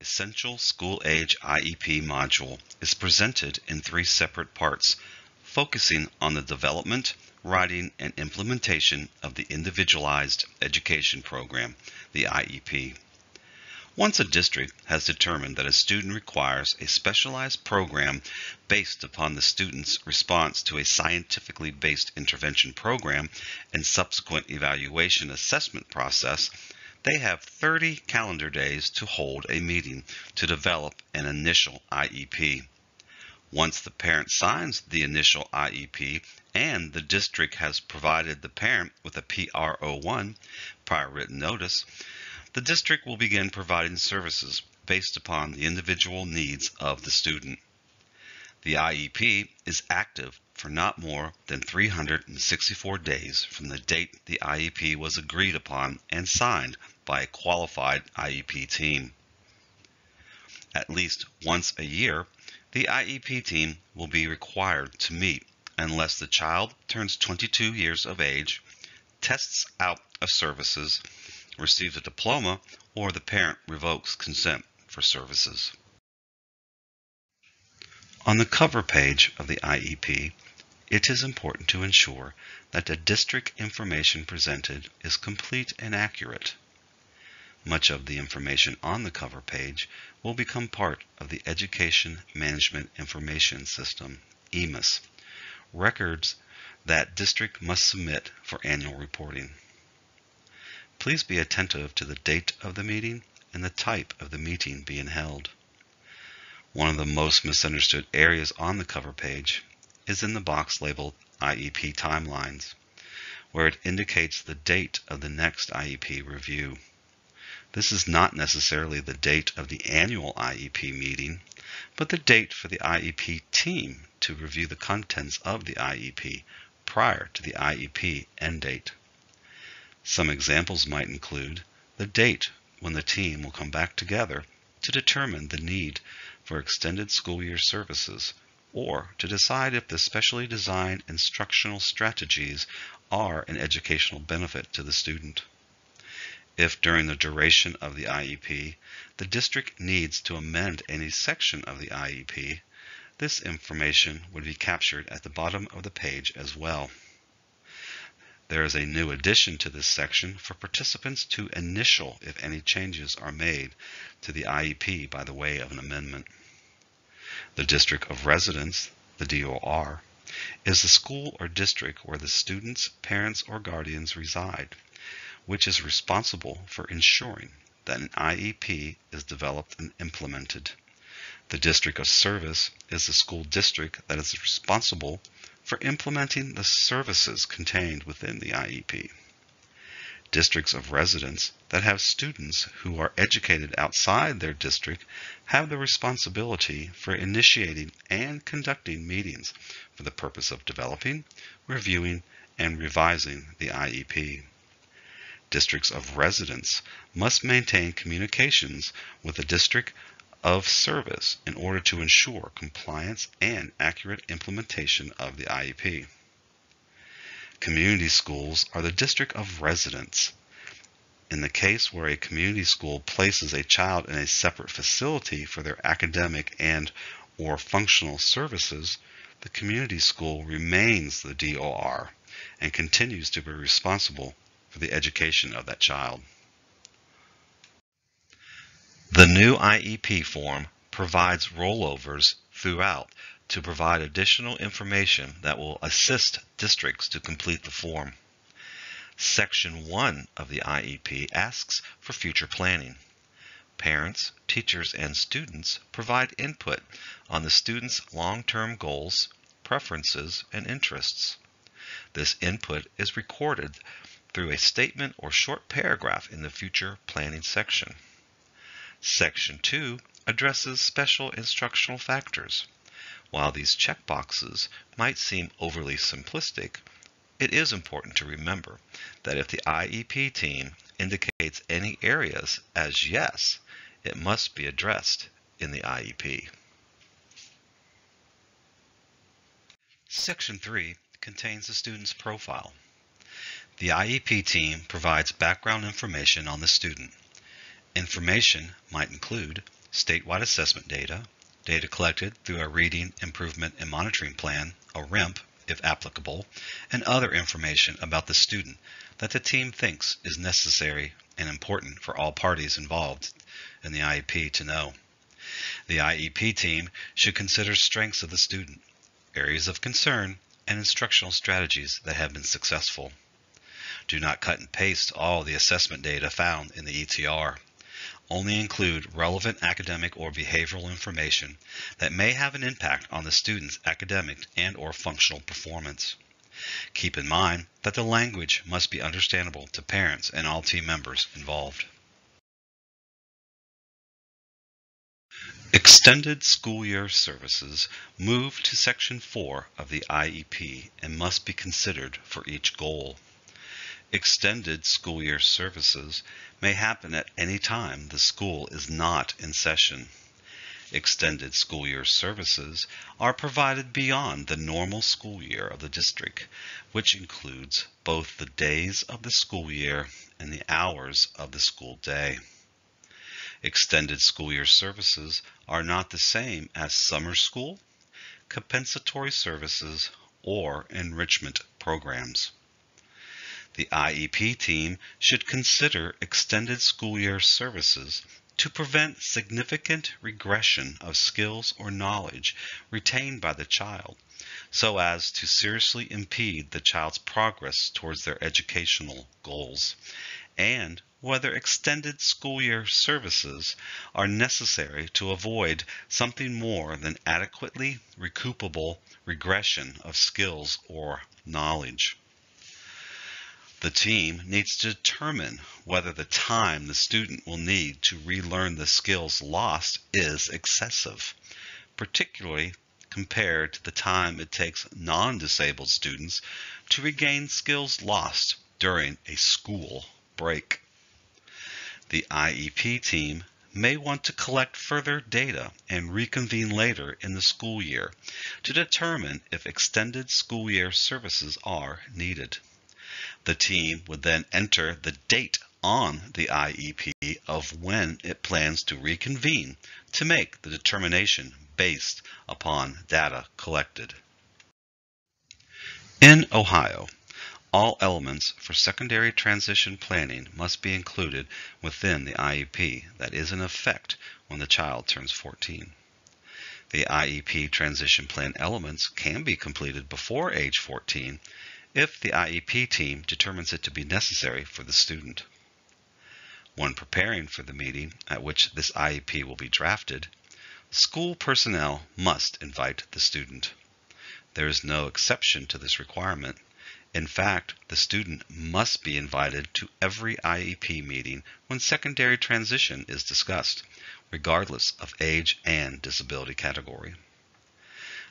Essential School Age IEP module is presented in 3 separate parts, focusing on the development, writing, and implementation of the Individualized Education Program, the IEP. Once a district has determined that a student requires a specialized program based upon the student's response to a scientifically based intervention program and subsequent evaluation assessment process, they have 30 calendar days to hold a meeting to develop an initial IEP. Once the parent signs the initial IEP and the district has provided the parent with a PRO1, prior written notice, the district will begin providing services based upon the individual needs of the student. The IEP is active for not more than 364 days from the date the IEP was agreed upon and signed by a qualified IEP team. At least once a year, the IEP team will be required to meet unless the child turns 22 years of age, tests out of services, receives a diploma, or the parent revokes consent for services. On the cover page of the IEP, it is important to ensure that the district information presented is complete and accurate. Much of the information on the cover page will become part of the Education Management Information System, EMIS, records that district must submit for annual reporting. Please be attentive to the date of the meeting and the type of the meeting being held. One of the most misunderstood areas on the cover page is in the box labeled IEP Timelines, where it indicates the date of the next IEP review. This is not necessarily the date of the annual IEP meeting, but the date for the IEP team to review the contents of the IEP prior to the IEP end date. Some examples might include the date when the team will come back together to determine the need for extended school year services, or to decide if the specially designed instructional strategies are an educational benefit to the student. If during the duration of the IEP, the district needs to amend any section of the IEP, this information would be captured at the bottom of the page as well. There is a new addition to this section for participants to initial if any changes are made to the IEP by the way of an amendment. The District of Residence, the DOR, is the school or district where the students, parents, or guardians reside, which is responsible for ensuring that an IEP is developed and implemented. The District of Service is the school district that is responsible for implementing the services contained within the IEP. Districts of residence that have students who are educated outside their district have the responsibility for initiating and conducting meetings for the purpose of developing, reviewing, and revising the IEP. Districts of residence must maintain communications with the district of service in order to ensure compliance and accurate implementation of the IEP. Community schools are the district of residence. In the case where a community school places a child in a separate facility for their academic and/or functional services, the community school remains the DOR and continues to be responsible for the education of that child. The new IEP form provides rollovers throughout to provide additional information that will assist districts to complete the form. Section 1 of the IEP asks for future planning. Parents, teachers, and students provide input on the student's long-term goals, preferences, and interests. This input is recorded through a statement or short paragraph in the future planning section. Section 2 addresses special instructional factors. While these checkboxes might seem overly simplistic, it is important to remember that if the IEP team indicates any areas as yes, it must be addressed in the IEP. Section 3 contains the student's profile. The IEP team provides background information on the student. Information might include statewide assessment data, data collected through a Reading Improvement and Monitoring Plan, a RIMP, if applicable, and other information about the student that the team thinks is necessary and important for all parties involved in the IEP to know. The IEP team should consider strengths of the student, areas of concern, and instructional strategies that have been successful. Do not cut and paste all the assessment data found in the ETR. Only include relevant academic or behavioral information that may have an impact on the student's academic and/or functional performance. Keep in mind that the language must be understandable to parents and all team members involved. Extended school year services move to Section 4 of the IEP and must be considered for each goal. Extended school year services may happen at any time the school is not in session. Extended school year services are provided beyond the normal school year of the district, which includes both the days of the school year and the hours of the school day. Extended school year services are not the same as summer school, compensatory services, or enrichment programs. The IEP team should consider extended school year services to prevent significant regression of skills or knowledge retained by the child, so as to seriously impede the child's progress towards their educational goals, and whether extended school year services are necessary to avoid something more than adequately recoupable regression of skills or knowledge. The team needs to determine whether the time the student will need to relearn the skills lost is excessive, particularly compared to the time it takes non-disabled students to regain skills lost during a school break. The IEP team may want to collect further data and reconvene later in the school year to determine if extended school year services are needed. The team would then enter the date on the IEP of when it plans to reconvene to make the determination based upon data collected. In Ohio, all elements for secondary transition planning must be included within the IEP that is in effect when the child turns 14. The IEP transition plan elements can be completed before age 14 if the IEP team determines it to be necessary for the student. When preparing for the meeting at which this IEP will be drafted, school personnel must invite the student. There is no exception to this requirement. In fact, the student must be invited to every IEP meeting when secondary transition is discussed, regardless of age and disability category.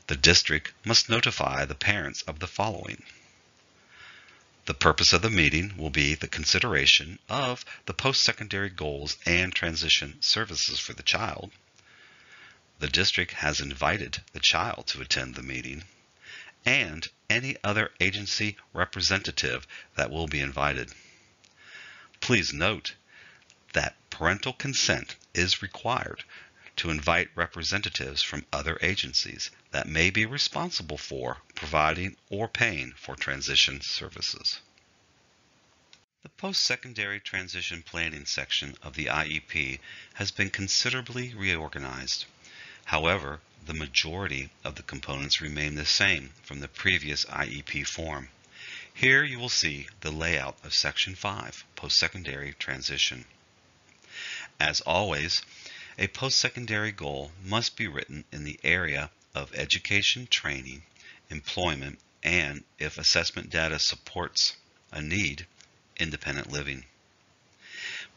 The district must notify the parents of the following. The purpose of the meeting will be the consideration of the post-secondary goals and transition services for the child. The district has invited the child to attend the meeting, and any other agency representative that will be invited. Please note that parental consent is required to invite representatives from other agencies that may be responsible for providing or paying for transition services. The post-secondary transition planning section of the IEP has been considerably reorganized. However, the majority of the components remain the same from the previous IEP form. Here you will see the layout of Section 5, Post-Secondary Transition. As always, a post-secondary goal must be written in the area of education, training, employment, and, if assessment data supports a need, independent living.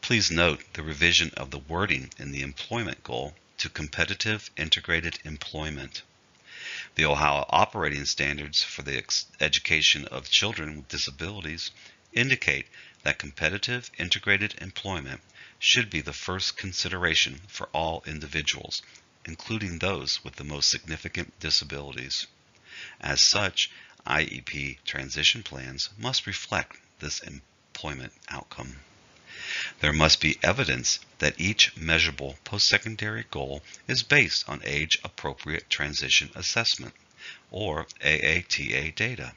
Please note the revision of the wording in the employment goal to competitive integrated employment. The Ohio operating standards for the education of children with disabilities indicate that competitive integrated employment should be the first consideration for all individuals, including those with the most significant disabilities. As such, IEP transition plans must reflect this employment outcome. There must be evidence that each measurable postsecondary goal is based on age-appropriate transition assessment, or AATA data.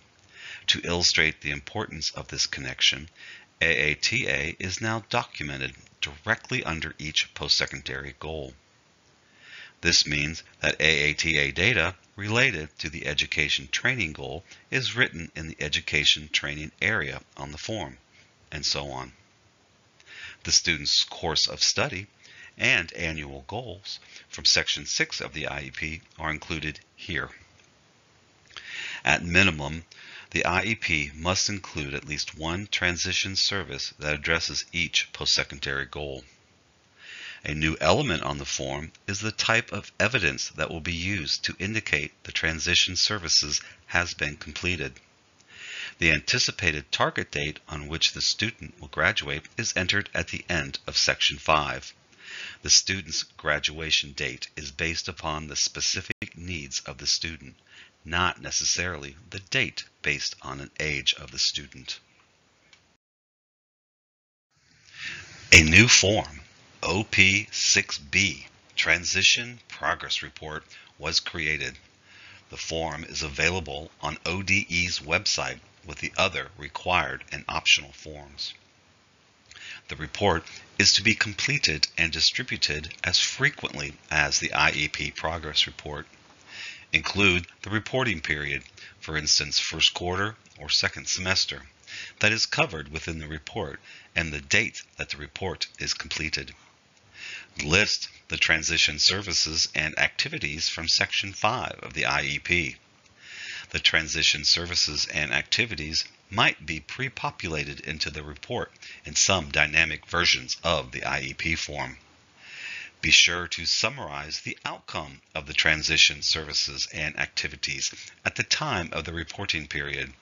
To illustrate the importance of this connection, AATA is now documented directly under each postsecondary goal. This means that AATA data related to the education training goal is written in the education training area on the form, and so on. The student's course of study and annual goals from Section 6 of the IEP are included here. At minimum, the IEP must include at least one transition service that addresses each postsecondary goal. A new element on the form is the type of evidence that will be used to indicate the transition services has been completed. The anticipated target date on which the student will graduate is entered at the end of Section 5. The student's graduation date is based upon the specific needs of the student, not necessarily the date based on an age of the student. A new form, OP6B, Transition Progress Report, was created. The form is available on ODE's website with the other required and optional forms. The report is to be completed and distributed as frequently as the IEP progress report. Include the reporting period, for instance, first quarter or second semester, that is covered within the report and the date that the report is completed. List the transition services and activities from Section 5 of the IEP. The transition services and activities might be pre-populated into the report in some dynamic versions of the IEP form. Be sure to summarize the outcome of the transition services and activities at the time of the reporting period.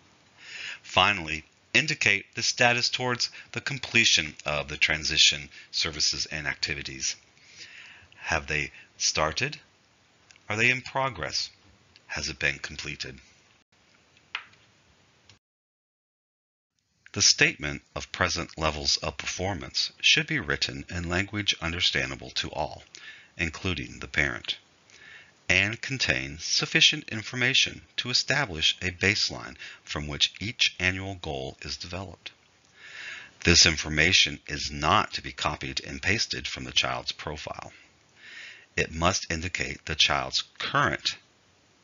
Finally, indicate the status towards the completion of the transition services and activities. Have they started? Are they in progress? Has it been completed? The statement of present levels of performance should be written in language understandable to all, including the parent, and contain sufficient information to establish a baseline from which each annual goal is developed. This information is not to be copied and pasted from the child's profile. It must indicate the child's current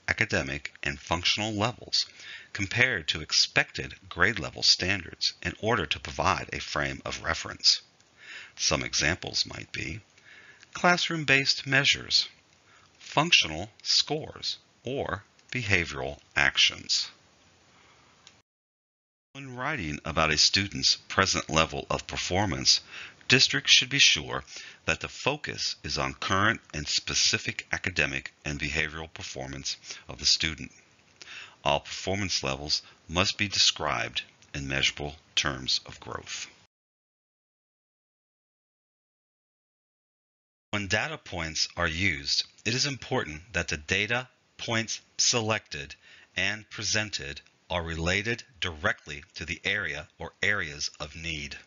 academic and functional levels compared to expected grade level standards in order to provide a frame of reference. Some examples might be classroom-based measures, functional scores, or behavioral actions. When writing about a student's present level of performance, districts should be sure that the focus is on current and specific academic and behavioral performance of the student. All performance levels must be described in measurable terms of growth. When data points are used, it is important that the data points selected and presented are related directly to the area or areas of need.